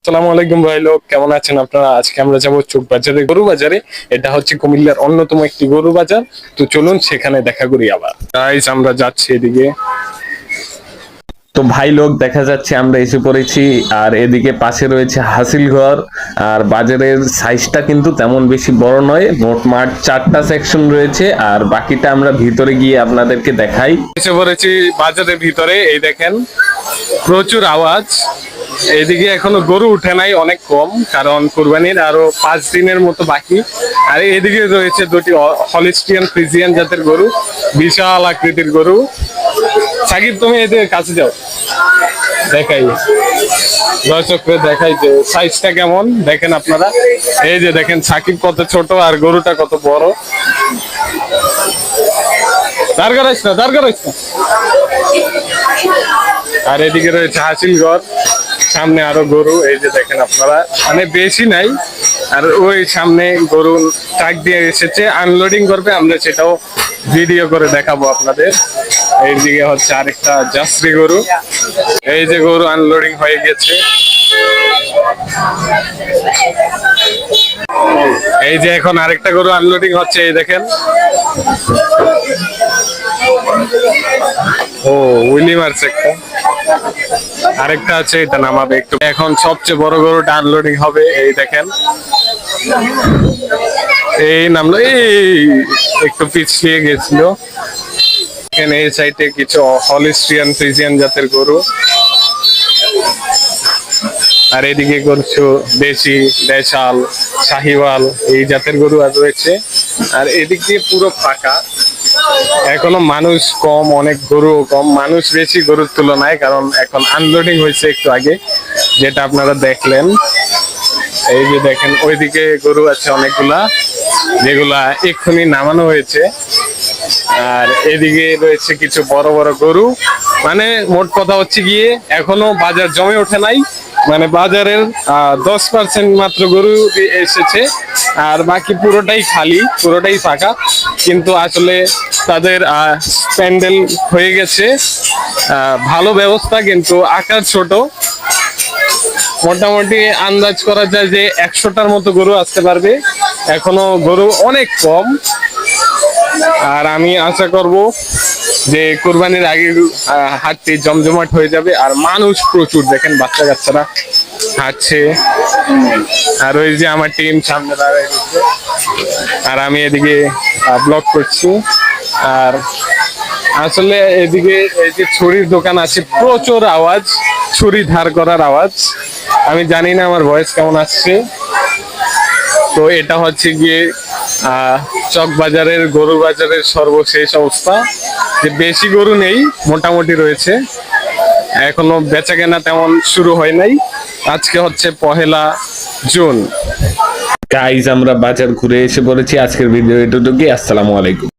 আসসালামু আলাইকুম ভাই লোক, কেমন আছেন আপনারা? আজকে আমরা যাবো চক বাজারে, গরু বাজারে। এটা হচ্ছে কুমিল্লার অন্যতম একটি গরু বাজার। তো চলুন সেখানে দেখা করি। আবার গাইস, আমরা যাচ্ছি এদিকে। তো ভাই লোক দেখা যাচ্ছে আমরা এসে পড়েছি। আর এদিকে পাশে রয়েছে হাসিল ঘর। আর বাজারের সাইজটা কিন্তু তেমন বেশি বড় নয়, মোটমাট 4টা সেকশন রয়েছে। আর বাকিটা আমরা ভিতরে গিয়ে আপনাদেরকে দেখাই। এসে পড়েছি বাজারের ভিতরে। এই দেখেন, প্রচুর আওয়াজ। এদিকে এখনো গরু উঠে নাই, অনেক কম, কারণ কুরবানির আরো 5 দিনের মতো বাকি। আর এদিকে রয়েছে দুটি হলিস্টিয়ান ফ্রিজিয়ান জাতের গরু, বিশাল আকৃতির গরু। সাকিব, তুমি এদের কাছে যাও, দেখাই দর্শককে, দেখাই যে সাইজটা কেমন। দেখেন আপনারা, এই যে দেখেন সাকিব কত ছোট আর গরুটা কত বড়। দাঁড় করাইস না, দাঁড় করাইস না। আর এদিকে রয়েছে হাসিল ঘর, সামনে আরো গরু। এই যে দেখেন আপনারা, মানে বেশি নাই। আর ওই সামনে গরু ট্রাক দিয়ে এসেছে, আনলোডিং করবে, আমরা সেটাও ভিডিও করে দেখাবো আপনাদের। এইদিকে হচ্ছে আরেকটা জার্সি গরু। এই যে গরু আনলোডিং হয়ে গেছে। এই যে এখন আরেকটা গরু আনলোডিং হচ্ছে, এই দেখেন। ও, উইলি মারছে একটা। আরেকটা আছে, এটা নামাবে একটু। এখন সবচেয়ে বড় গরুটা আনলোডিং হবে, এই দেখেন। এই নামলো, এই একটু পিছিয়ে গেছিল। এখানে এই সাইডে কিছু হলিস্টিয়ান ফ্রিজিয়ান জাতের গরু। আর এদিকে করছো দেশি, দেশাল, শাহিওয়াল এই জাতের গরু আর রয়েছে। আর এদিক দিয়ে পুরো ফাঁকা, এখনো মানুষ কম, অনেক গরু কম, মানুষ বেশি গরুর তুলনায়, কারণ এখন আনলোডিং হয়েছে একটু আগে, যেটা আপনারা দেখলেন। এই যে দেখেন, ওইদিকে গরু আছে অনেকগুলা, যেগুলা এক্ষুনি নামানো হয়েছে। আর এদিকে রয়েছে কিছু বড় বড় গরু। মানে মোট কথা হচ্ছে গিয়ে এখনো বাজার জমে ওঠে নাই, মানে বাজারের 10% মাত্র গরু এসেছে। আর বাকি পুরোটাই খালি, পুরোটাই ফাঁকা। কিন্তু আসলে তাদের প্যান্ডেল হয়ে গেছে, ভালো ব্যবস্থা, কিন্তু আকার ছোট। মোটামুটি আন্দাজ করা যায় যে 100টার মতো গরু আসতে পারবে। এখনো গরু অনেক কম। আর আমি আশা করব যে কুরবানির আগে হাটটি জমজমাট হয়ে যাবে। আর মানুষ প্রচুর, দেখেন বাচ্চা কাচ্চারা হাঁটছে। আর ওই যে আমার টিম সামনে দাঁড়ায় রয়েছে, আর আমি এদিকে ব্লগ করছি। আর আসলে এদিকে এই যে ছুরির দোকান আছে, প্রচুর আওয়াজ, ছুরি ধার করার আওয়াজ। আমি জানি না আমার ভয়েস কেমন আসছে। তো এটা হচ্ছে গিয়ে চক বাজারের, গরু বাজারের সর্বশেষ অবস্থা, যে বেশি গরু নেই, মোটামুটি রয়েছে। এখনো বেচা কেনা তেমন শুরু হয় নাই। আজকে হচ্ছে 1 জুন। গাইজ আমরা বাজার ঘুরে এসে পড়েছি। আজকের ভিডিও এটুকুই। আসসালামু আলাইকুম।